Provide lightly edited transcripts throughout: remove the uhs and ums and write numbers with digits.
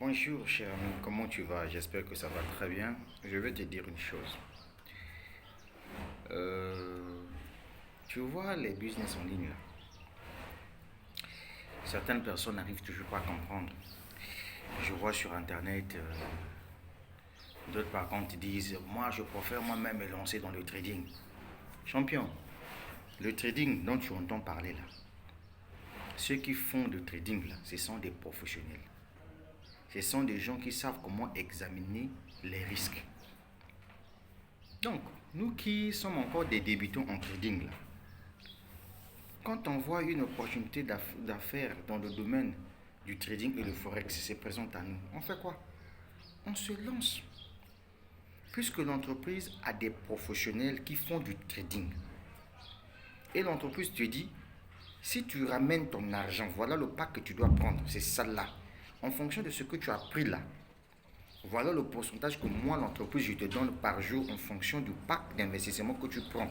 Bonjour cher ami, comment tu vas? J'espère que ça va très bien. Je vais te dire une chose. Euh, Tu vois les business en ligne là, certaines personnes n'arrivent toujours pas à comprendre. Je vois sur internet, d'autres par contre disent, moi je préfère moi-même me lancer dans le trading. Champion, le trading dont tu entends parler là, ceux qui font le trading là, ce sont des professionnels. Ce sont des gens qui savent comment examiner les risques. Donc, nous qui sommes encore des débutants en trading là, quand on voit une opportunité d'affaires dans le domaine du trading et le forex se présente à nous, on fait quoi? On se lance. Puisque l'entreprise a des professionnels qui font du trading. Et l'entreprise te dit, si tu ramènes ton argent, voilà le pack que tu dois prendre, c'est ça là. En fonction de ce que tu as pris là, voilà le pourcentage que moi, l'entreprise, je te donne par jour en fonction du pack d'investissement que tu prends.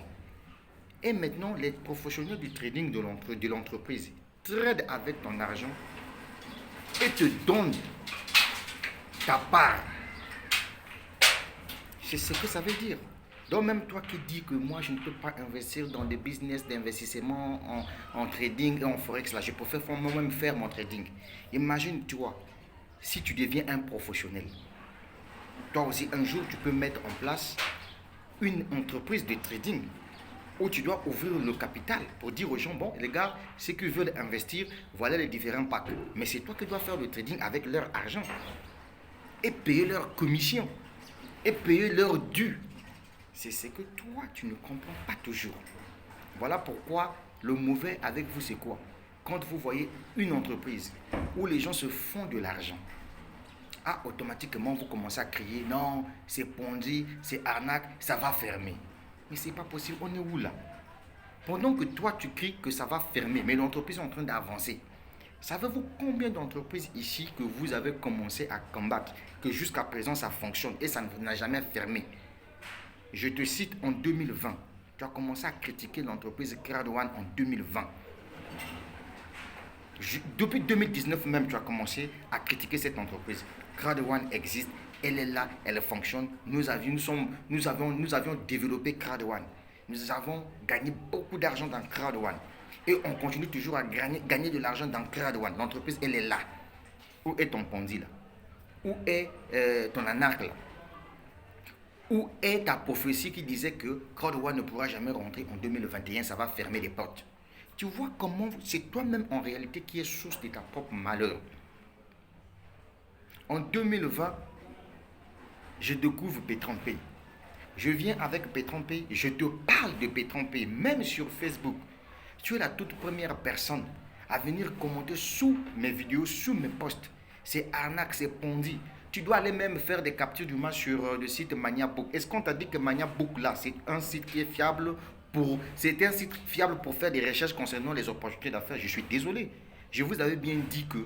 Et maintenant, les professionnels du trading de l'entreprise trade avec ton argent et te donnent ta part. C'est ce que ça veut dire. Donc même toi qui dis que moi je ne peux pas investir dans des business d'investissement en trading et en forex, là, je préfère moi-même faire mon trading. Imagine toi, si tu deviens un professionnel, toi aussi un jour tu peux mettre en place une entreprise de trading où tu dois ouvrir le capital pour dire aux gens, bon les gars, ceux qui veulent investir, voilà les différents packs. Mais c'est toi qui dois faire le trading avec leur argent et payer leur commission et payer leur dû. C'est ce que toi, tu ne comprends pas toujours. Voilà pourquoi le mauvais avec vous, c'est quoi? Quand vous voyez une entreprise où les gens se font de l'argent, ah, automatiquement, vous commencez à crier, non, c'est Ponzi, c'est arnaque, ça va fermer. Mais c'est pas possible, on est où là? Pendant que toi, tu cries que ça va fermer, mais l'entreprise est en train d'avancer. Savez-vous combien d'entreprises ici que vous avez commencé à combattre, que jusqu'à présent ça fonctionne et ça n'a jamais fermé? Je te cite en 2020. Tu as commencé à critiquer l'entreprise Crowd One en 2020. Depuis 2019 même, tu as commencé à critiquer cette entreprise. Crowd One existe, elle est là, elle fonctionne. Nous avions développé Crowd One. Nous avons gagné beaucoup d'argent dans Crowd One. Et on continue toujours à gagner de l'argent dans Crowd One. L'entreprise, elle est là. Où est ton Ponzi là? Où est ton anarque là? Où est ta prophétie qui disait que Crowd One ne pourra jamais rentrer en 2021, ça va fermer les portes? Tu vois comment c'est toi-même en réalité qui est source de ta propre malheur. En 2020, je découvre P30P. Je viens avec P30P, je te parle de P30P, même sur Facebook. Tu es la toute première personne à venir commenter sous mes vidéos, sous mes posts. C'est arnaque, c'est Ponzi. Tu dois aller même faire des captures du match sur le site Maniabook. Est-ce qu'on t'a dit que Maniabook là, c'est un site qui est fiable c'est un site fiable pour faire des recherches concernant les opportunités d'affaires? Je suis désolé. Je vous avais bien dit que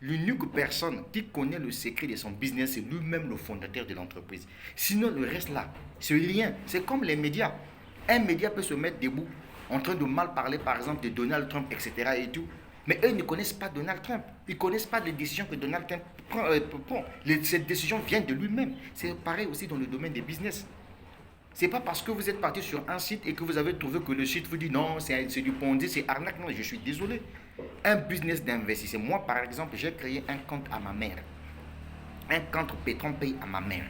l'unique personne qui connaît le secret de son business, c'est lui-même le fondateur de l'entreprise. Sinon, le reste là, c'est rien. C'est comme les médias. Un média peut se mettre debout en train de mal parler, par exemple, de Donald Trump, etc. et tout. Mais eux ne connaissent pas Donald Trump. Ils ne connaissent pas les décisions que Donald Trump prend. Cette décision vient de lui-même. C'est pareil aussi dans le domaine des business. C'est pas parce que vous êtes parti sur un site et que vous avez trouvé que le site vous dit non, c'est du Ponzi, c'est arnaque. Non, je suis désolé. Un business d'investissement. Moi, par exemple, j'ai créé un compte à ma mère. Un compte Pétron paye à ma mère.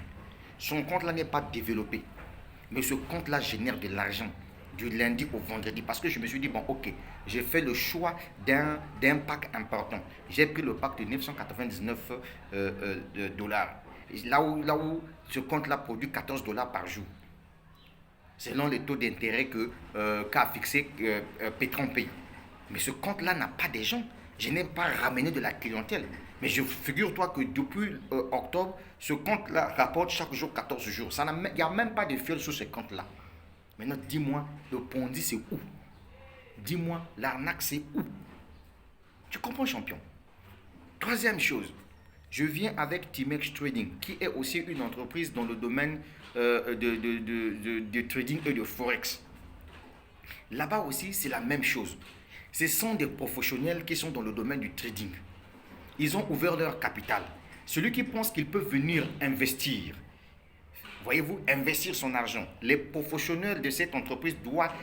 Son compte là n'est pas développé. Mais ce compte là génère de l'argent du lundi au vendredi. Parce que je me suis dit, bon, ok, j'ai fait le choix d'un pack important. J'ai pris le pack de 999 dollars. Là où ce compte là produit 14 dollars par jour, selon les taux d'intérêt qu'a fixé Pétron Pays. Mais ce compte-là n'a pas de gens. Je n'ai pas ramené de la clientèle. Mais je figure-toi que depuis octobre, ce compte-là rapporte chaque jour 14 jours. Il n'y a même pas de fiel sur ce compte-là. Maintenant, dis-moi, le Ponzi, c'est où? Dis-moi, l'arnaque, c'est où? Tu comprends, champion? Troisième chose, je viens avec Timex Trading, qui est aussi une entreprise dans le domaine de trading et de forex. Là-bas aussi, c'est la même chose. Ce sont des professionnels qui sont dans le domaine du trading. Ils ont ouvert leur capital. Celui qui pense qu'il peut venir investir, voyez-vous, investir son argent. Les professionnels de cette entreprise doivent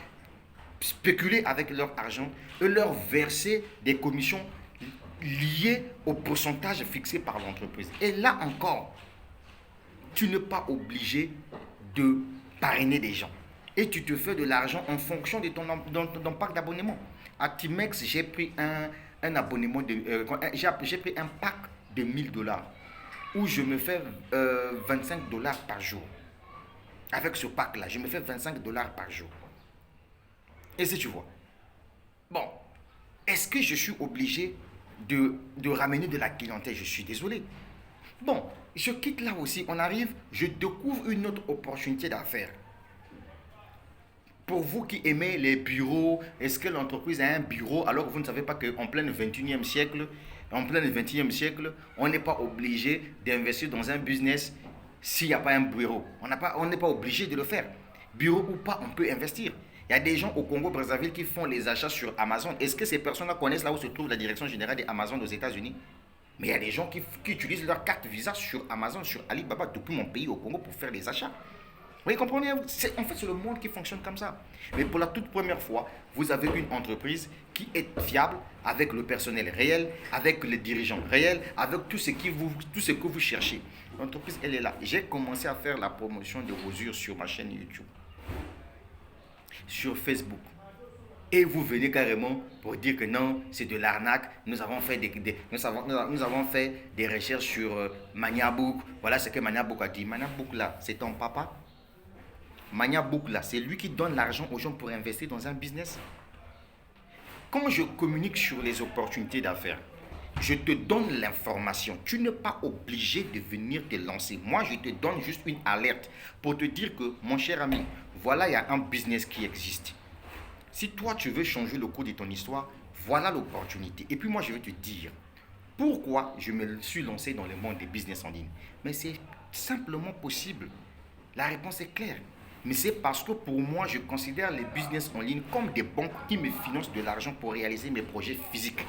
spéculer avec leur argent et leur verser des commissions liées au pourcentage fixé par l'entreprise. Et là encore, tu n'es pas obligé de parrainer des gens. Et tu te fais de l'argent en fonction de ton pack d'abonnement. À Timex, j'ai pris un abonnement j'ai pris un pack de 1000 $ où je me fais 25 $ par jour. Avec ce pack-là, je me fais 25 $ par jour. Et si tu vois, bon, est-ce que je suis obligé de ramener de la clientèle? Je suis désolé. Bon, je quitte là aussi, on arrive, je découvre une autre opportunité d'affaires. Pour vous qui aimez les bureaux, est-ce que l'entreprise a un bureau alors que vous ne savez pas qu'en plein 21e siècle, on n'est pas obligé d'investir dans un business s'il n'y a pas un bureau. On n'est pas obligé de le faire. Bureau ou pas, on peut investir. Il y a des gens au Congo-Brazzaville qui font les achats sur Amazon. Est-ce que ces personnes-là connaissent là où se trouve la direction générale d'Amazon aux États-Unis? Mais il y a des gens qui utilisent leur carte Visa sur Amazon, sur Alibaba, depuis mon pays au Congo pour faire les achats. Vous comprenez? En fait, c'est le monde qui fonctionne comme ça. Mais pour la toute première fois, vous avez une entreprise qui est fiable, avec le personnel réel, avec les dirigeants réels, avec tout ce que vous cherchez. L'entreprise, elle est là. J'ai commencé à faire la promotion de Osur sur ma chaîne YouTube, sur Facebook. Et vous venez carrément pour dire que non, c'est de l'arnaque. Nous avons fait des recherches sur Maniabook. Voilà ce que Maniabook a dit. Maniabook là, c'est ton papa. Maniabook là, c'est lui qui donne l'argent aux gens pour investir dans un business. Quand je communique sur les opportunités d'affaires, je te donne l'information. Tu n'es pas obligé de venir te lancer. Moi, je te donne juste une alerte pour te dire que, mon cher ami, voilà, il y a un business qui existe. Si toi, tu veux changer le cours de ton histoire, voilà l'opportunité. Et puis moi, je vais te dire pourquoi je me suis lancé dans le monde des business en ligne. Mais c'est simplement possible. La réponse est claire. Mais c'est parce que pour moi, je considère les business en ligne comme des banques qui me financent de l'argent pour réaliser mes projets physiques.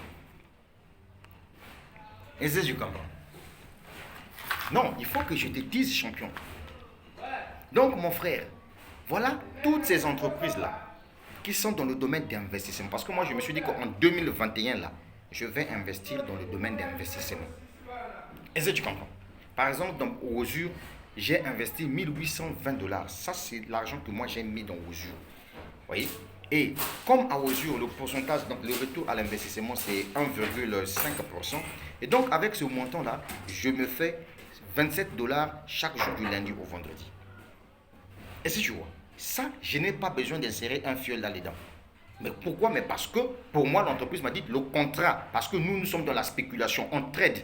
Est-ce que tu comprends? Non, il faut que je te dise, champion. Donc, mon frère, voilà toutes ces entreprises-là qui sont dans le domaine d'investissement. Parce que moi, je me suis dit qu'en 2021, là, je vais investir dans le domaine d'investissement. Est-ce que tu comprends? Par exemple, dans Osur, j'ai investi 1820 $. Ça, c'est l'argent que moi, j'ai mis dans Osur. Vous voyez? Et comme à Osur, le pourcentage, donc le retour à l'investissement, c'est 1,5%. Et donc, avec ce montant-là, je me fais 27 $ chaque jour du lundi au vendredi. Et si tu vois, ça, je n'ai pas besoin d'insérer un fiole là-dedans. Mais pourquoi? Mais parce que, pour moi, l'entreprise m'a dit le contrat. Parce que nous sommes dans la spéculation. On trade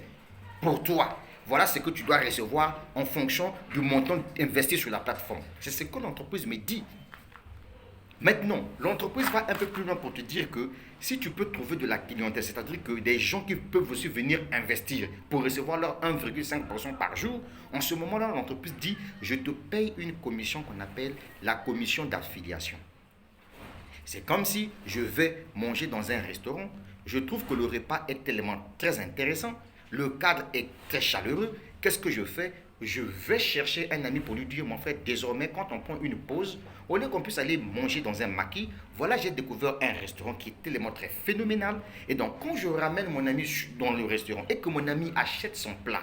pour toi. Voilà ce que tu dois recevoir en fonction du montant investi sur la plateforme. C'est ce que l'entreprise me dit. Maintenant, l'entreprise va un peu plus loin pour te dire que si tu peux trouver de la clientèle, c'est-à-dire que des gens qui peuvent aussi venir investir pour recevoir leur 1,5% par jour, en ce moment-là, l'entreprise dit « Je te paye une commission qu'on appelle la commission d'affiliation ». C'est comme si je vais manger dans un restaurant, je trouve que le repas est tellement très intéressant, le cadre est très chaleureux, qu'est-ce que je fais? Je vais chercher un ami pour lui dire, mon frère, désormais, quand on prend une pause, au lieu qu'on puisse aller manger dans un maquis, voilà, j'ai découvert un restaurant qui est tellement très phénoménal. Et donc, quand je ramène mon ami dans le restaurant et que mon ami achète son plat,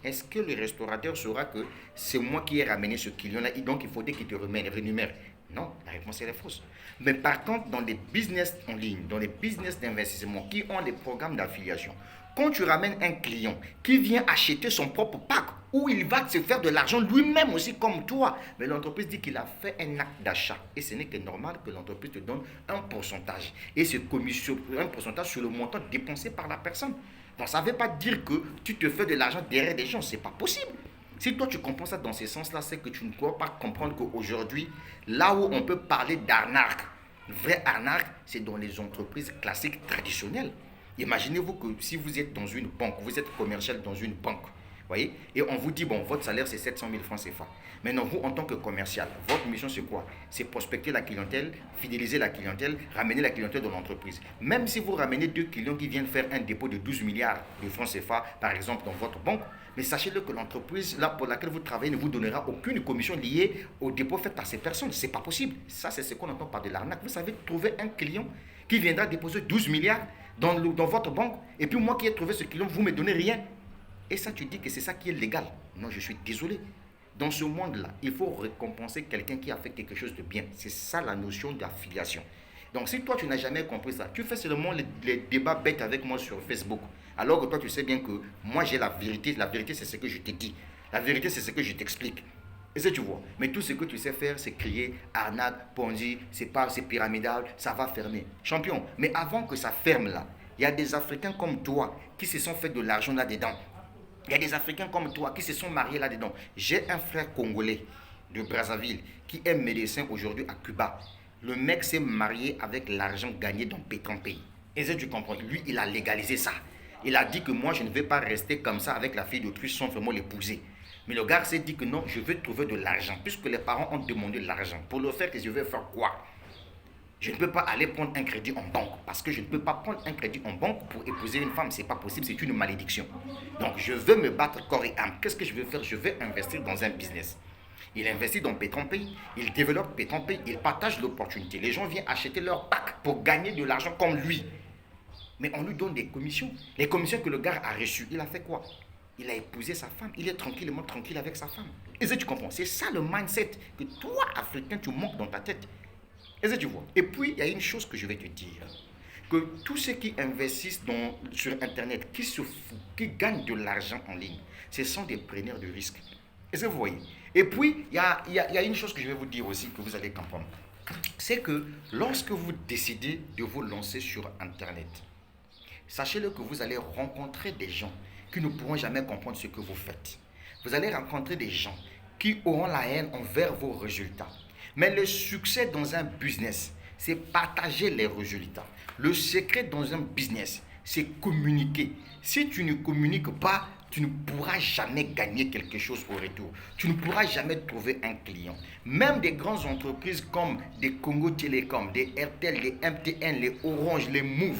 est-ce que le restaurateur saura que c'est moi qui ai ramené ce client-là et donc il faudrait qu'il te rémunère? Non, la réponse est fausse. Mais par contre, dans les business en ligne, dans les business d'investissement qui ont des programmes d'affiliation, quand tu ramènes un client qui vient acheter son propre pack, où il va se faire de l'argent lui-même aussi comme toi, mais l'entreprise dit qu'il a fait un acte d'achat. Et ce n'est que normal que l'entreprise te donne un pourcentage. Et c'est un pourcentage sur le montant dépensé par la personne. Donc ça ne veut pas dire que tu te fais de l'argent derrière des gens. Ce n'est pas possible. Si toi tu comprends ça dans ce sens-là, c'est que tu ne dois pas comprendre qu'aujourd'hui, là où on peut parler d'arnaque, vraie arnaque, c'est dans les entreprises classiques traditionnelles. Imaginez-vous que si vous êtes dans une banque, vous êtes commercial dans une banque, Voyez? Et on vous dit, bon, votre salaire, c'est 700 000 francs CFA. Maintenant, vous, en tant que commercial, votre mission, c'est quoi? C'est prospecter la clientèle, fidéliser la clientèle, ramener la clientèle dans l'entreprise. Même si vous ramenez 2 clients qui viennent faire un dépôt de 12 milliards de francs CFA, par exemple, dans votre banque, mais sachez-le que l'entreprise là pour laquelle vous travaillez ne vous donnera aucune commission liée au dépôt fait par ces personnes. Ce n'est pas possible. Ça, c'est ce qu'on entend par de l'arnaque. Vous savez, trouver un client qui viendra déposer 12 milliards dans votre banque, et puis moi qui ai trouvé ce client, vous ne me donnez rien. Et ça, tu dis que c'est ça qui est légal. Non, je suis désolé. Dans ce monde-là, il faut récompenser quelqu'un qui a fait quelque chose de bien. C'est ça la notion d'affiliation. Donc si toi, tu n'as jamais compris ça, tu fais seulement les débats bêtes avec moi sur Facebook. Alors que toi, tu sais bien que moi, j'ai la vérité. La vérité, c'est ce que je te dis. La vérité, c'est ce que je t'explique. Et ça, tu vois. Mais tout ce que tu sais faire, c'est crier arnaque, ponzi, c'est pyramidal, ça va fermer. Champion, mais avant que ça ferme là, il y a des Africains comme toi qui se sont fait de l'argent là-dedans. Il y a des Africains comme toi qui se sont mariés là-dedans. J'ai un frère congolais de Brazzaville qui est médecin aujourd'hui à Cuba. Le mec s'est marié avec l'argent gagné dans Pétran-Pays. Et ça, tu comprends. Lui, il a légalisé ça. Il a dit que moi, je ne vais pas rester comme ça avec la fille d'autrui sans vraiment l'épouser. Mais le gars s'est dit que non, je veux trouver de l'argent. Puisque les parents ont demandé de l'argent. Pour le faire, que je vais faire quoi? Je ne peux pas aller prendre un crédit en banque. Parce que je ne peux pas prendre un crédit en banque pour épouser une femme. Ce n'est pas possible, c'est une malédiction. Donc, je veux me battre corps et âme. Qu'est-ce que je veux faire? Je vais investir dans un business. Il investit dans Pétran-Pays, il développe Pétran-Pays, il partage l'opportunité. Les gens viennent acheter leur pack pour gagner de l'argent comme lui. Mais on lui donne des commissions. Les commissions que le gars a reçues, il a fait quoi? Il a épousé sa femme. Il est tranquillement tranquille avec sa femme. Est-ce que tu comprends? C'est ça le mindset que toi, Africain, tu manques dans ta tête. Est-ce que tu vois? Et puis, il y a une chose que je vais te dire. Que tous ceux qui investissent sur Internet, qui gagnent de l'argent en ligne, ce sont des preneurs de risques. Est-ce que vous voyez? Et puis, il y a une chose que je vais vous dire aussi, que vous allez comprendre. C'est que lorsque vous décidez de vous lancer sur Internet, sachez-le que vous allez rencontrer des gens qui ne pourront jamais comprendre ce que vous faites. Vous allez rencontrer des gens qui auront la haine envers vos résultats. Mais le succès dans un business, c'est partager les résultats. Le secret dans un business, c'est communiquer. Si tu ne communiques pas, tu ne pourras jamais gagner quelque chose au retour. Tu ne pourras jamais trouver un client. Même des grandes entreprises comme des Congo Télécom, des RTL, les MTN, les Orange, les Move,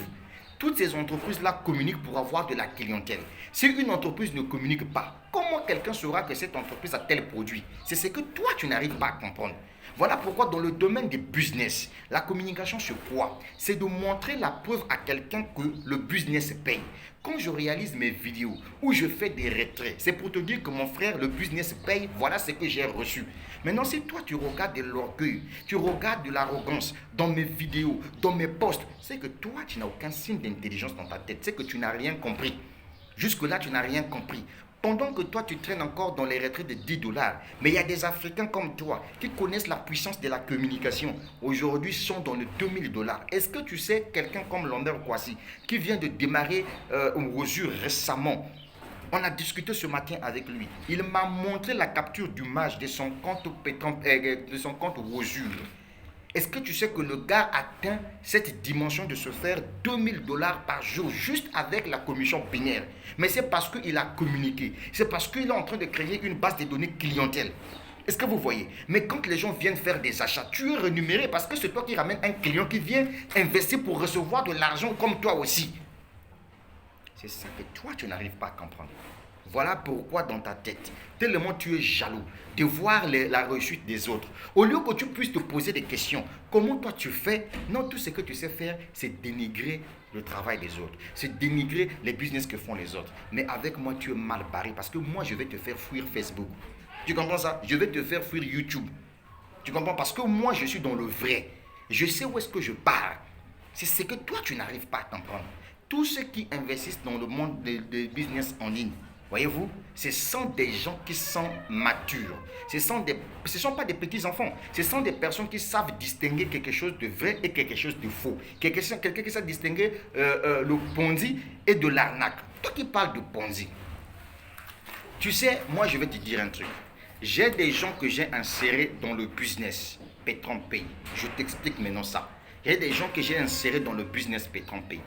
toutes ces entreprises-là communiquent pour avoir de la clientèle. Si une entreprise ne communique pas, comment quelqu'un saura que cette entreprise a tel produit? C'est ce que toi, tu n'arrives pas à comprendre. Voilà pourquoi dans le domaine des business, la communication c'est quoi? C'est de montrer la preuve à quelqu'un que le business paye. Quand je réalise mes vidéos où je fais des retraits, c'est pour te dire que mon frère, le business paye, voilà ce que j'ai reçu. Maintenant, si toi tu regardes de l'orgueil, tu regardes de l'arrogance dans mes vidéos, dans mes posts, c'est que toi tu n'as aucun signe d'intelligence dans ta tête, c'est que tu n'as rien compris. Jusque-là, tu n'as rien compris. Pendant que toi, tu traînes encore dans les retraits de 10 dollars. Mais il y a des Africains comme toi qui connaissent la puissance de la communication. Aujourd'hui, sont dans le 2000 dollars. Est-ce que tu sais quelqu'un comme Lambert Kwasi qui vient de démarrer Wozur récemment? On a discuté ce matin avec lui. Il m'a montré la capture d'image de son compte Wozur. Est-ce que tu sais que le gars atteint cette dimension de se faire 2000 dollars par jour juste avec la commission binaire? Mais c'est parce qu'il a communiqué. C'est parce qu'il est en train de créer une base de données clientèle. Est-ce que vous voyez? Mais quand les gens viennent faire des achats, tu es rémunéré parce que c'est toi qui ramènes un client qui vient investir pour recevoir de l'argent comme toi aussi. C'est ça que toi, tu n'arrives pas à comprendre. Voilà pourquoi dans ta tête, tellement tu es jaloux de voir la réussite des autres. Au lieu que tu puisses te poser des questions, comment toi tu fais? Non, tout ce que tu sais faire, c'est dénigrer le travail des autres. C'est dénigrer les business que font les autres. Mais avec moi, tu es mal barré parce que moi, je vais te faire fuir Facebook. Tu comprends ça? Je vais te faire fuir YouTube. Tu comprends? Parce que moi, je suis dans le vrai. Je sais où est-ce que je pars. C'est ce que toi, tu n'arrives pas à comprendre. Tous ceux qui investissent dans le monde des business en ligne, voyez-vous, ce sont des gens qui sont matures. Ce ne sont pas des petits enfants. Ce sont des personnes qui savent distinguer quelque chose de vrai et quelque chose de faux. Quelqu'un qui sait distinguer le Ponzi et de l'arnaque. Toi qui parles de Ponzi, tu sais, moi je vais te dire un truc. J'ai des gens que j'ai insérés dans le business Pétran-Pays. Je t'explique maintenant ça. J'ai des gens que j'ai insérés dans le business Pétran-Pays.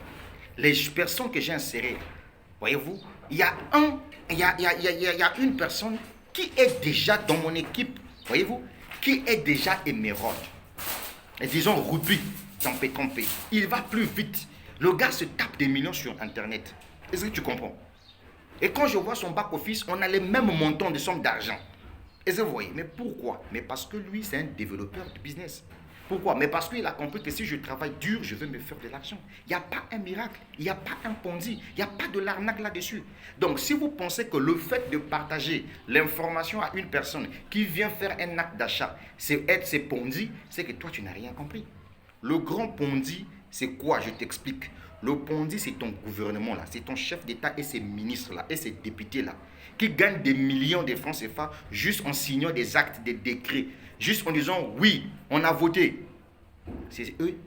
Les personnes que j'ai insérées, voyez-vous, il y a un, il y a une personne qui est déjà dans mon équipe, voyez-vous, qui est déjà émeraude. Et disons rubis dans P30P. Il va plus vite. Le gars se tape des millions sur Internet. Est-ce que tu comprends? Et quand je vois son back-office, on a les mêmes montants de sommes d'argent. Est-ce que vous voyez? Mais pourquoi? Mais parce que lui, c'est un développeur de business. Pourquoi? Mais parce qu'il a compris que si je travaille dur, je vais me faire de l'argent. Il n'y a pas un miracle, il n'y a pas un Ponzi, il n'y a pas de l'arnaque là-dessus. Donc, si vous pensez que le fait de partager l'information à une personne qui vient faire un acte d'achat, c'est Ponzi, c'est que toi, tu n'as rien compris. Le grand Ponzi, c'est quoi? Je t'explique. Le Ponzi, c'est ton gouvernement là, c'est ton chef d'État et ses ministres là, et ses députés là, qui gagnent des millions de francs CFA juste en signant des actes, des décrets, juste en disant oui, on a voté. C'est eux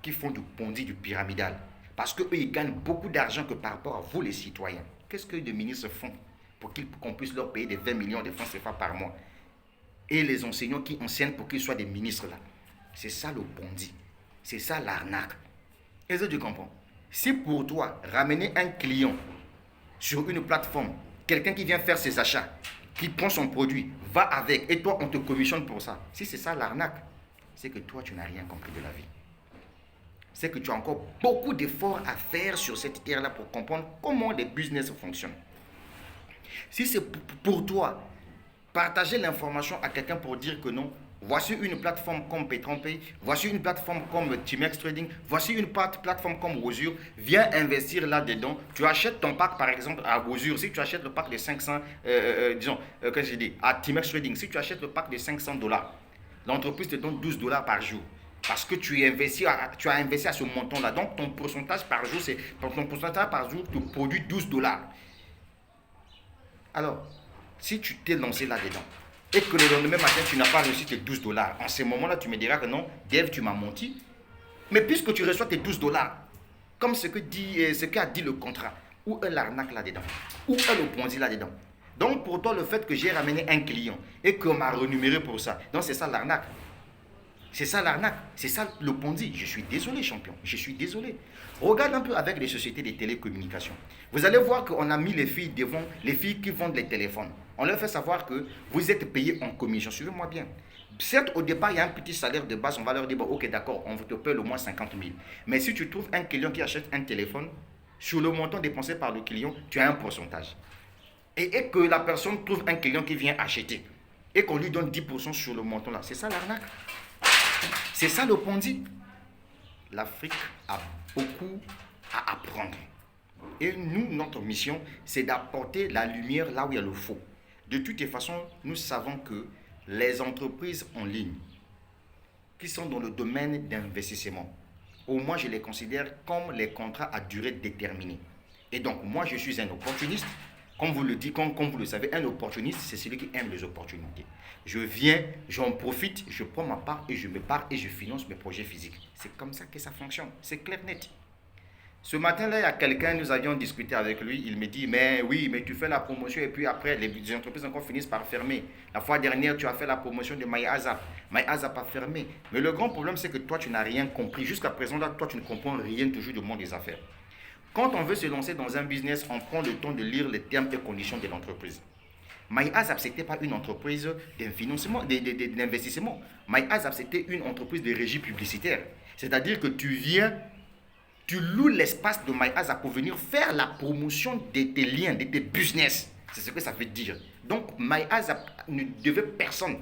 qui font du Ponzi, du pyramidal. Parce qu'eux, ils gagnent beaucoup d'argent que par rapport à vous, les citoyens. Qu'est-ce que les ministres font pour qu'on puisse leur payer des 20 millions de francs CFA par mois? Et les enseignants qui enseignent pour qu'ils soient des ministres là. C'est ça le Ponzi. C'est ça l'arnaque. Est-ce que tu comprends? Si pour toi, ramener un client sur une plateforme, quelqu'un qui vient faire ses achats, qui prend son produit, va avec, et toi, on te commissionne pour ça. Si c'est ça l'arnaque, c'est que toi, tu n'as rien compris de la vie. C'est que tu as encore beaucoup d'efforts à faire sur cette terre-là pour comprendre comment les business fonctionnent. Si c'est pour toi, partager l'information à quelqu'un pour dire que non, voici une plateforme comme P30P, voici une plateforme comme Timex Trading, voici une plateforme comme Wozur, viens investir là-dedans. Tu achètes ton pack par exemple à Wozur, si tu achètes le pack de 500, que j'ai dit, à Timex Trading, si tu achètes le pack de 500 dollars, l'entreprise te donne 12 dollars par jour. Parce que tu as investi à ce montant-là. Donc ton pourcentage par jour, ton pourcentage par jour te produit 12 dollars. Alors, si tu t'es lancé là-dedans, et que le lendemain matin, tu n'as pas reçu tes 12 dollars, en ce moment-là, tu me diras que non, Dave, tu m'as menti. Mais puisque tu reçois tes 12 dollars, comme ce qu'a dit le contrat, où est l'arnaque là-dedans? Où est le Ponzi là-dedans? Donc, pour toi, le fait que j'ai ramené un client et qu'on m'a renuméré pour ça, donc c'est ça l'arnaque. C'est ça l'arnaque, c'est ça le Ponzi. Je suis désolé, champion, je suis désolé. Regarde un peu avec les sociétés de télécommunications. Vous allez voir qu'on a mis les filles devant, les filles qui vendent les téléphones. On leur fait savoir que vous êtes payé en commission. Suivez-moi bien. Certes, au départ, il y a un petit salaire de base. On va leur dire, bon, ok, d'accord, on te paye au moins 50 000. Mais si tu trouves un client qui achète un téléphone, sur le montant dépensé par le client, tu as un pourcentage. Et que la personne trouve un client qui vient acheter et qu'on lui donne 10% sur le montant là. C'est ça l'arnaque. C'est ça le Ponzi. L'Afrique a beaucoup à apprendre. Et nous, notre mission, c'est d'apporter la lumière là où il y a le faux. De toutes les façons, nous savons que les entreprises en ligne qui sont dans le domaine d'investissement, au moins je les considère comme les contrats à durée déterminée. Et donc, moi, je suis un opportuniste. Comme vous le dites, comme vous le savez, un opportuniste, c'est celui qui aime les opportunités. Je viens, j'en profite, je prends ma part et je me pars et je finance mes projets physiques. C'est comme ça que ça fonctionne. C'est clair, net. Ce matin-là, il y a quelqu'un, nous avions discuté avec lui, il me dit, mais oui, mais tu fais la promotion et puis après, les entreprises encore finissent par fermer. La fois dernière, tu as fait la promotion de MyAzap. MyAzap a fermé. Mais le grand problème, c'est que toi, tu n'as rien compris. Jusqu'à présent, là, toi, tu ne comprends rien toujours du monde des affaires. Quand on veut se lancer dans un business, on prend le temps de lire les termes et conditions de l'entreprise. MyAzap, ce n'était pas une entreprise d'investissement. MyAzap, c'était une entreprise de régie publicitaire. C'est-à-dire que tu viens, tu loues l'espace de MyAzap pour venir faire la promotion de tes liens, de tes business. C'est ce que ça veut dire. Donc, MyAzap ne devait personne.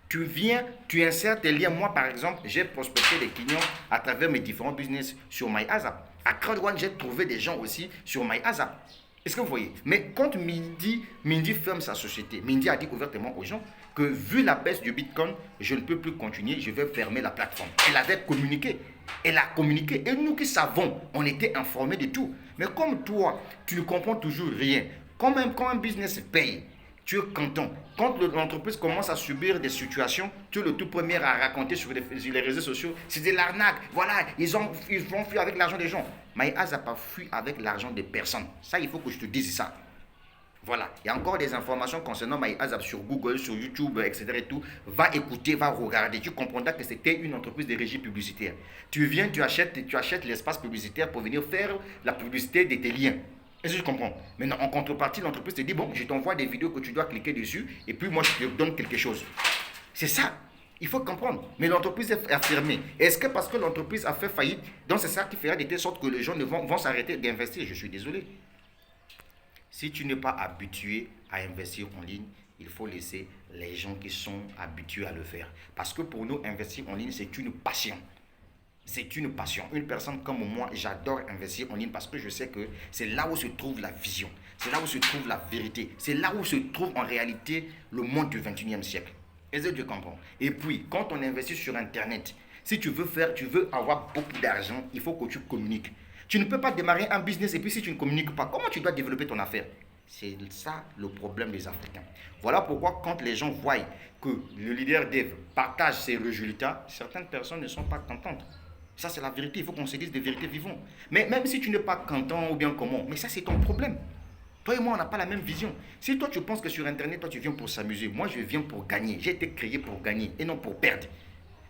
Tu viens, tu insères tes liens. Moi, par exemple, j'ai prospecté des clients à travers mes différents business sur MyAzap. À CrowdOne, j'ai trouvé des gens aussi sur MyAzap. Est-ce que vous voyez? Mais quand Mindy ferme sa société, Mindy a dit ouvertement aux gens que vu la baisse du Bitcoin, je ne peux plus continuer, je vais fermer la plateforme. Elle avait communiqué. Elle a communiqué. Et nous qui savons, on était informés de tout. Mais comme toi, tu ne comprends toujours rien. Quand un business paye, tu es content. Quand l'entreprise commence à subir des situations, tu es le tout premier à raconter sur les réseaux sociaux. C'est de l'arnaque. Voilà, ils vont fuir avec l'argent des gens. MyAzap n'a pas fui avec l'argent des personnes. Ça, il faut que je te dise ça. Voilà. Il y a encore des informations concernant MyAzap sur Google, sur YouTube, etc. Et tout. Va écouter, va regarder. Tu comprendras que c'était une entreprise de régie publicitaire. Tu viens, tu achètes l'espace publicitaire pour venir faire la publicité de tes liens. Est-ce que je comprends? Maintenant, en contrepartie, l'entreprise te dit, bon, je t'envoie des vidéos que tu dois cliquer dessus, et puis moi, je te donne quelque chose. C'est ça. Il faut comprendre. Mais l'entreprise est affirmée. Est-ce que parce que l'entreprise a fait faillite, donc c'est ça qui fera de telle sorte que les gens vont s'arrêter d'investir? Je suis désolé. Si tu n'es pas habitué à investir en ligne, il faut laisser les gens qui sont habitués à le faire. Parce que pour nous, investir en ligne, c'est une passion. C'est une passion. Une personne comme moi, j'adore investir en ligne parce que je sais que c'est là où se trouve la vision. C'est là où se trouve la vérité. C'est là où se trouve en réalité le monde du 21e siècle. Est-ce que tu comprends? Et puis, quand on investit sur Internet, si tu veux avoir beaucoup d'argent, il faut que tu communiques. Tu ne peux pas démarrer un business et puis si tu ne communiques pas, comment tu dois développer ton affaire? C'est ça le problème des Africains. Voilà pourquoi quand les gens voient que le leader dev partage ses résultats, certaines personnes ne sont pas contentes. Ça, c'est la vérité. Il faut qu'on se dise des vérités vivantes. Mais même si tu n'es pas content ou bien comment, mais ça, c'est ton problème. Toi et moi, on n'a pas la même vision. Si toi, tu penses que sur Internet, toi, tu viens pour s'amuser, moi, je viens pour gagner. J'ai été créé pour gagner et non pour perdre.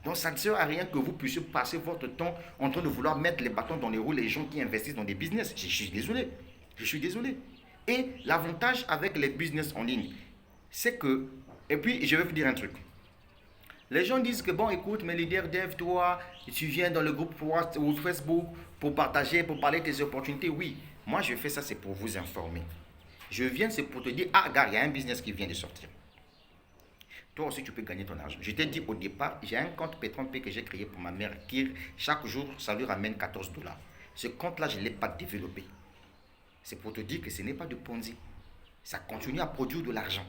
Donc, ça ne sert à rien que vous puissiez passer votre temps en train de vouloir mettre les bâtons dans les roues les gens qui investissent dans des business. Je suis désolé. Je suis désolé. Et l'avantage avec les business en ligne, c'est que, et puis, je vais vous dire un truc. Les gens disent que bon, écoute, mes leaders dev, toi, tu viens dans le groupe ou Facebook pour partager, pour parler de tes opportunités. Oui, moi je fais ça, c'est pour vous informer. Je viens, c'est pour te dire, ah, regarde, il y a un business qui vient de sortir. Toi aussi, tu peux gagner ton argent. Je t'ai dit au départ, j'ai un compte P30P que j'ai créé pour ma mère qui, chaque jour, ça lui ramène 14 dollars. Ce compte-là, je ne l'ai pas développé. C'est pour te dire que ce n'est pas de Ponzi. Ça continue à produire de l'argent.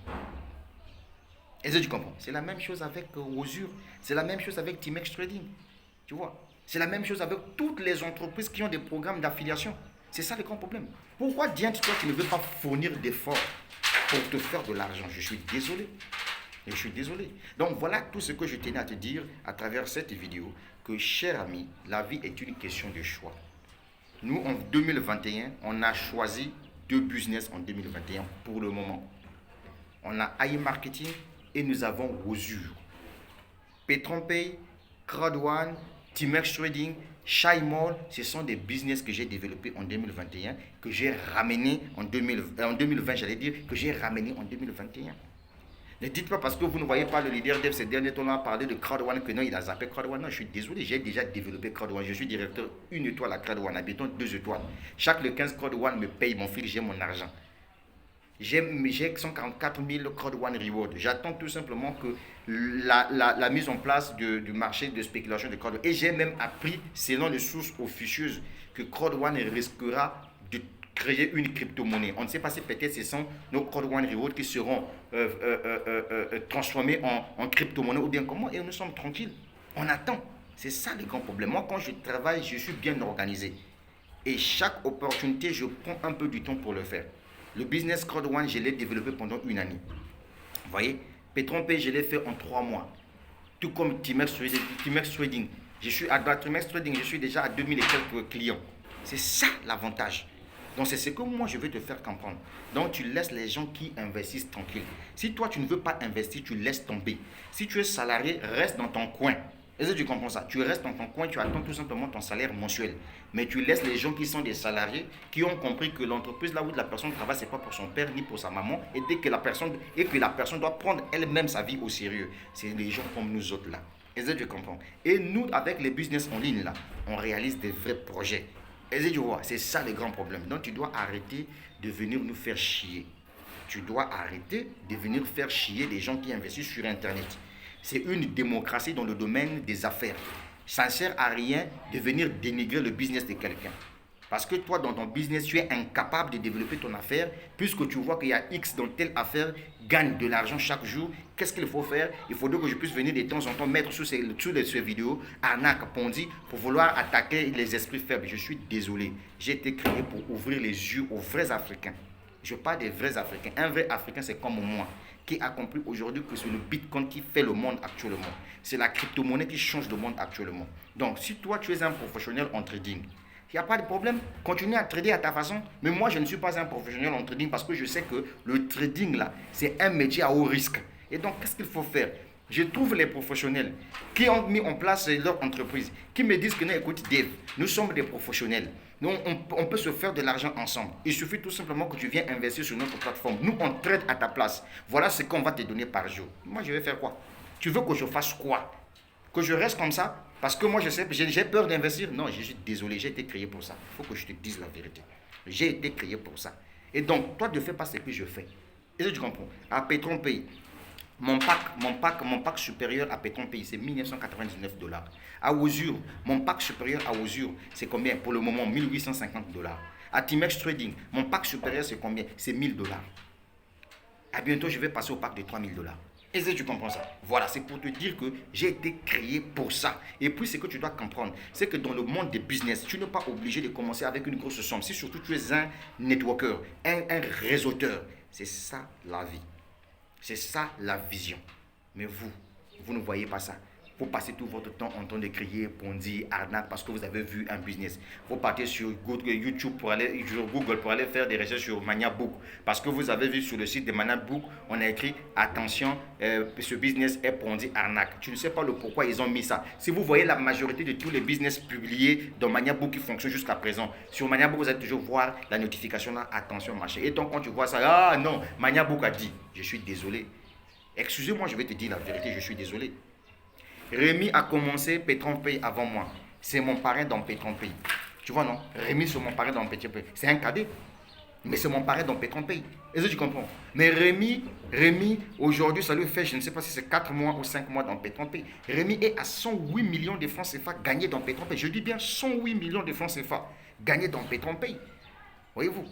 Est-ce que tu comprends? C'est la même chose avec Osur. C'est la même chose avec Timex Trading. Tu vois? C'est la même chose avec toutes les entreprises qui ont des programmes d'affiliation. C'est ça le grand problème. Pourquoi, Diane, toi, tu ne veux pas fournir d'efforts pour te faire de l'argent? Je suis désolé. Je suis désolé. Donc, voilà tout ce que je tenais à te dire à travers cette vidéo. Que, cher ami, la vie est une question de choix. Nous, en 2021, on a choisi 2 business en 2021 pour le moment. On a AI Marketing et nous avons Osur. P30Pay, Crowd1, Timex Trading, ShyMall, ce sont des business que j'ai développés en 2021, que j'ai ramené en 2020, j'allais dire, que j'ai ramené en 2021. Ne dites pas parce que vous ne voyez pas le leader dev ces derniers temps-là parler de Crowd1 que non, il a zappé Crowd1. Non, je suis désolé, j'ai déjà développé Crowd1. Je suis directeur 1 étoile à Crowd1, habitant 2 étoiles. Chaque le 15 Crowd1 me paye mon fil, j'ai mon argent. J'ai 144 000 Crowd1 Reward. J'attends tout simplement que la mise en place du marché de spéculation de Crowd1. Et j'ai même appris, selon les sources officieuses, que Crowd1 risquera de créer une crypto-monnaie. On ne sait pas si peut-être ce sont nos Crowd1 Reward qui seront transformés en crypto-monnaie ou bien comment. Et nous sommes tranquilles. On attend. C'est ça le grand problème. Moi, quand je travaille, je suis bien organisé. Et chaque opportunité, je prends un peu du temps pour le faire. Le business Crowd1, je l'ai développé pendant 1 année. Vous voyez, P30P, je l'ai fait en 3 mois. Tout comme Timex Trading. Je suis à Timex Trading, je suis déjà à 2000 et quelques clients. C'est ça l'avantage. Donc c'est ce que moi je veux te faire comprendre. Donc tu laisses les gens qui investissent tranquilles. Si toi tu ne veux pas investir, tu laisses tomber. Si tu es salarié, reste dans ton coin. Est-ce que tu comprends ça? Tu restes dans ton coin, tu attends tout simplement ton salaire mensuel. Mais tu laisses les gens qui sont des salariés, qui ont compris que l'entreprise là où la personne travaille, ce n'est pas pour son père ni pour sa maman, et que la personne doit prendre elle-même sa vie au sérieux. C'est les gens comme nous autres là. Est-ce que tu comprends? Et nous, avec les business en ligne là, on réalise des vrais projets. Est-ce que tu vois? C'est ça le grand problème. Donc tu dois arrêter de venir nous faire chier. Tu dois arrêter de venir faire chier les gens qui investissent sur Internet. C'est une démocratie dans le domaine des affaires. Ça ne sert à rien de venir dénigrer le business de quelqu'un. Parce que toi, dans ton business, tu es incapable de développer ton affaire, puisque tu vois qu'il y a X dans telle affaire, gagne de l'argent chaque jour. Qu'est-ce qu'il faut faire? Il faudrait que je puisse venir de temps en temps mettre sur ces vidéos, arnaque, Ponzi, pour vouloir attaquer les esprits faibles. Je suis désolé. J'ai été créé pour ouvrir les yeux aux vrais Africains. Je parle des vrais Africains. Un vrai Africain, c'est comme moi, qui a compris aujourd'hui que c'est le Bitcoin qui fait le monde actuellement. C'est la crypto-monnaie qui change le monde actuellement. Donc, si toi, tu es un professionnel en trading, il n'y a pas de problème. Continue à trader à ta façon. Mais moi, je ne suis pas un professionnel en trading parce que je sais que le trading, là, c'est un métier à haut risque. Et donc, qu'est-ce qu'il faut faire? Je trouve les professionnels qui ont mis en place leur entreprise, qui me disent que non, écoute Dave, nous sommes des professionnels. Nous, on peut se faire de l'argent ensemble. Il suffit tout simplement que tu viennes investir sur notre plateforme. Nous, on traite à ta place. Voilà ce qu'on va te donner par jour. Moi, je vais faire quoi? Tu veux que je fasse quoi? Que je reste comme ça? Parce que moi, je sais, j'ai peur d'investir. Non, je suis désolé, j'ai été créé pour ça. Il faut que je te dise la vérité. J'ai été créé pour ça. Et donc, toi, ne fais pas ce que je fais. Est-ce que tu comprends? À Petron Pays, mon pack supérieur à Petron Pays, c'est 1999 $. À Osure, mon pack supérieur à Osure, c'est combien? Pour le moment, 1850 $. À Timex Trading, mon pack supérieur, c'est combien? C'est 1000 $. À bientôt, je vais passer au pack de 3000 $. Est-ce que tu comprends ça? Voilà, c'est pour te dire que j'ai été créé pour ça. Et puis, ce que tu dois comprendre, c'est que dans le monde des business, tu n'es pas obligé de commencer avec une grosse somme. Si surtout tu es un networker, un réseauteur, c'est ça la vie. C'est ça la vision. Mais vous ne voyez pas ça. Vous passez tout votre temps en train de crier Ponzi, arnaque parce que vous avez vu un business. Vous partez sur YouTube sur Google pour aller faire des recherches sur Maniabook parce que vous avez vu sur le site de Maniabook, on a écrit attention, ce business est Ponzi, arnaque. Tu ne sais pas le pourquoi ils ont mis ça. Si vous voyez la majorité de tous les business publiés dans Maniabook qui fonctionnent jusqu'à présent, sur Maniabook vous allez toujours voir la notification là, attention machin. Et donc quand tu vois ça, ah non, Maniabook a dit, je suis désolé. Excusez-moi, je vais te dire la vérité, je suis désolé. Rémi a commencé Petron Pay avant moi. C'est mon parrain dans Petron Pay. Tu vois, non? Rémi, c'est mon parrain dans Petron Pay. C'est un cadet. Mais c'est mon parrain dans Petron Pay. Est-ce que tu comprends? Mais Rémi, aujourd'hui, ça lui fait, je ne sais pas si c'est 4 mois ou 5 mois dans Petron Pay. Rémi est à 108 millions de francs CFA gagnés dans Petron Pay. Je dis bien 108 millions de francs CFA gagnés dans Petron Pay. Voyez-vous?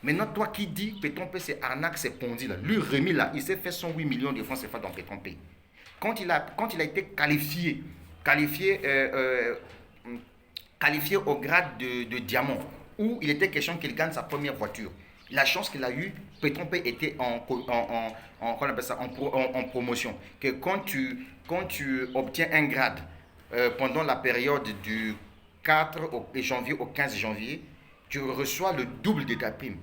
Maintenant, toi qui dis Petron Pay, c'est arnaque, c'est Ponzi. Là. Lui, Rémi, là, il s'est fait 108 millions de francs CFA dans Petron Pay. Quand il a été qualifié au grade de diamant, où il était question qu'il gagne sa première voiture, la chance qu'il a eue, Petron Pay était en promotion. Que quand tu obtiens un grade pendant la période du 4 janvier au 15 janvier, tu reçois le double de ta prime.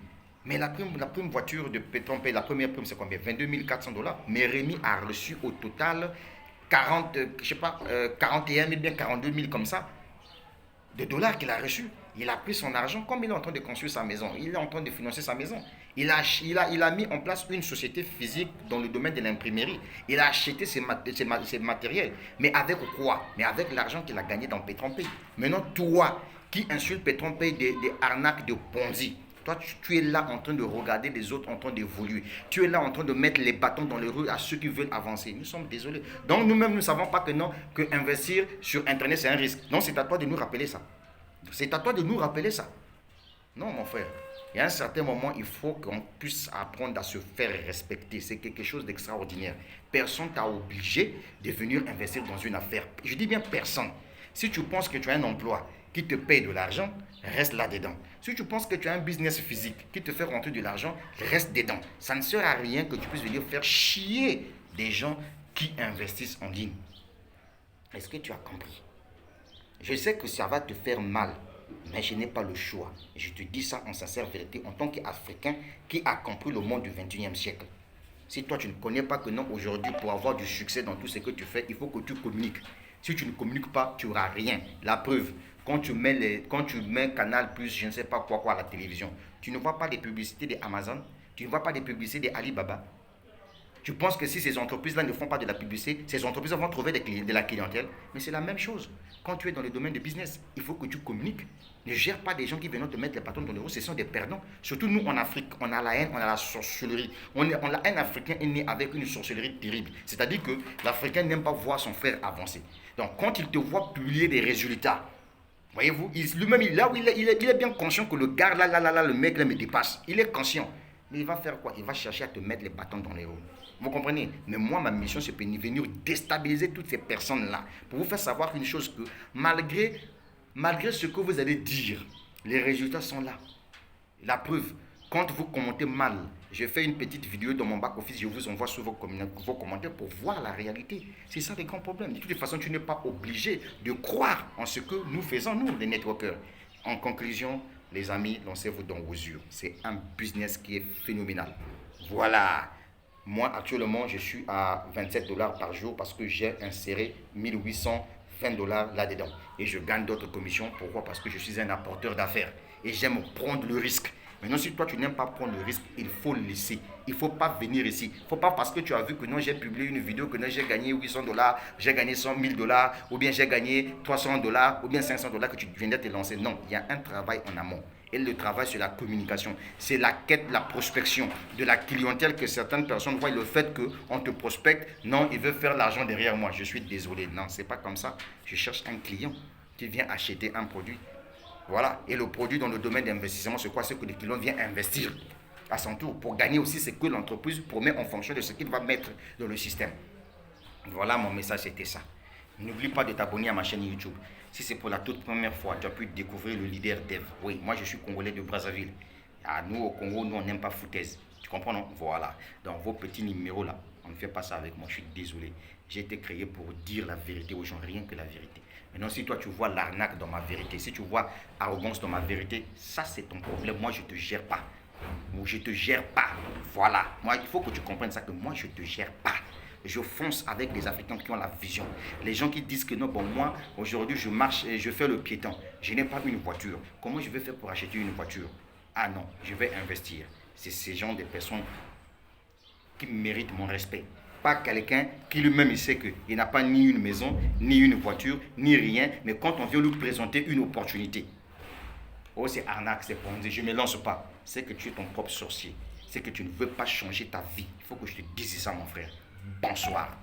Mais la prime voiture de Petron Pay, la première prime, c'est combien? 22 400 $. Mais Rémi a reçu au total 41 000, bien 42 000 comme ça, de dollars qu'il a reçu. Il a pris son argent, comme il est en train de construire sa maison, il est en train de financer sa maison. Il a mis en place une société physique dans le domaine de l'imprimerie. Il a acheté ses matériels. Mais avec quoi? Mais avec l'argent qu'il a gagné dans Petron Pay. Maintenant, toi qui insultes Petron Pay des arnaques de Ponzi, toi, tu es là en train de regarder les autres en train d'évoluer. Tu es là en train de mettre les bâtons dans les rues à ceux qui veulent avancer. Nous sommes désolés. Donc nous-mêmes, nous ne savons pas que non, que investir sur Internet, c'est un risque. Non, c'est à toi de nous rappeler ça. C'est à toi de nous rappeler ça. Non, mon frère. Il y a un certain moment, il faut qu'on puisse apprendre à se faire respecter. C'est quelque chose d'extraordinaire. Personne t'a obligé de venir investir dans une affaire. Je dis bien personne. Si tu penses que tu as un emploi qui te paye de l'argent, reste là-dedans. Si tu penses que tu as un business physique qui te fait rentrer de l'argent, reste dedans. Ça ne sert à rien que tu puisses venir faire chier des gens qui investissent en ligne. Est-ce que tu as compris? Je sais que ça va te faire mal, mais je n'ai pas le choix. Je te dis ça en sincère vérité, en tant qu'Africain qui a compris le monde du 21e siècle. Si toi tu ne connais pas que non, aujourd'hui, pour avoir du succès dans tout ce que tu fais, il faut que tu communiques. Si tu ne communiques pas, tu n'auras rien. La preuve, quand tu mets Canal+, je ne sais pas quoi à la télévision, tu ne vois pas des publicités d'Amazon, tu ne vois pas des publicités d'Alibaba. Tu penses que si ces entreprises-là ne font pas de la publicité, ces entreprises vont trouver de la clientèle. Mais c'est la même chose. Quand tu es dans le domaine du business, il faut que tu communiques. Ne gère pas des gens qui viennent te mettre les bâtons dans les roues. Ce sont des perdants. Surtout nous en Afrique, on a la haine, on a la sorcellerie. Un Africain est né avec une sorcellerie terrible. C'est-à-dire que l'Africain n'aime pas voir son frère avancer. Donc quand il te voit publier des résultats, voyez-vous, lui-même, il est bien conscient que le gars, le mec là me dépasse. Il est conscient. Mais il va faire quoi? Il va chercher à te mettre les bâtons dans les roues. Vous comprenez? Mais moi, ma mission, c'est de venir déstabiliser toutes ces personnes-là. Pour vous faire savoir une chose, que malgré ce que vous allez dire, les résultats sont là. La preuve, quand vous commentez mal, je fais une petite vidéo dans mon back-office, je vous envoie sur vos commentaires pour voir la réalité. C'est ça le grand problème. De toute façon, tu n'es pas obligé de croire en ce que nous faisons, nous, les networkers. En conclusion, les amis, lancez-vous dans Osure. C'est un business qui est phénoménal. Voilà. Moi, actuellement, je suis à 27 dollars par jour parce que j'ai inséré 1820 dollars là-dedans. Et je gagne d'autres commissions. Pourquoi? Parce que je suis un apporteur d'affaires. Et j'aime prendre le risque. Maintenant, si toi, tu n'aimes pas prendre le risque, il faut le laisser. Il ne faut pas venir ici. Il ne faut pas parce que tu as vu que non, j'ai publié une vidéo, que non, j'ai gagné 800 dollars, j'ai gagné 100 000 dollars, ou bien j'ai gagné 300 dollars, ou bien 500 dollars que tu viens de te lancer. Non, il y a un travail en amont. Et le travail, c'est la communication. C'est la quête, la prospection de la clientèle que certaines personnes voient. Le fait qu'on te prospecte, non, il veut faire l'argent derrière moi. Je suis désolé. Non, c'est pas comme ça. Je cherche un client qui vient acheter un produit. Voilà. Et le produit dans le domaine d'investissement, c'est quoi? C'est que le client vient investir à son tour pour gagner aussi ce que l'entreprise promet en fonction de ce qu'il va mettre dans le système. Voilà, mon message, c'était ça. N'oublie pas de t'abonner à ma chaîne YouTube. Si c'est pour la toute première fois, tu as pu découvrir le leader Dev. Oui, moi je suis congolais de Brazzaville. Ah, nous au Congo, nous on n'aime pas foutaise. Tu comprends, non? Voilà. Donc vos petits numéros là, on ne fait pas ça avec moi, je suis désolé. J'ai été créé pour dire la vérité aux gens, rien que la vérité. Maintenant, si toi tu vois l'arnaque dans ma vérité, si tu vois arrogance dans ma vérité, ça c'est ton problème. Moi je ne te gère pas. Moi je ne te gère pas. Voilà. Moi, il faut que tu comprennes ça, que moi je ne te gère pas. Je fonce avec des Africains qui ont la vision. Les gens qui disent que non, bon, moi, aujourd'hui, je marche et je fais le piéton. Je n'ai pas une voiture. Comment je vais faire pour acheter une voiture? Ah non, je vais investir. C'est ces gens de personnes qui méritent mon respect. Pas quelqu'un qui lui-même, il sait qu'il n'a pas ni une maison, ni une voiture, ni rien. Mais quand on vient lui présenter une opportunité, oh, c'est arnaque, c'est pour je ne me lance pas. C'est que tu es ton propre sorcier. C'est que tu ne veux pas changer ta vie. Il faut que je te dise ça, mon frère. Bonsoir.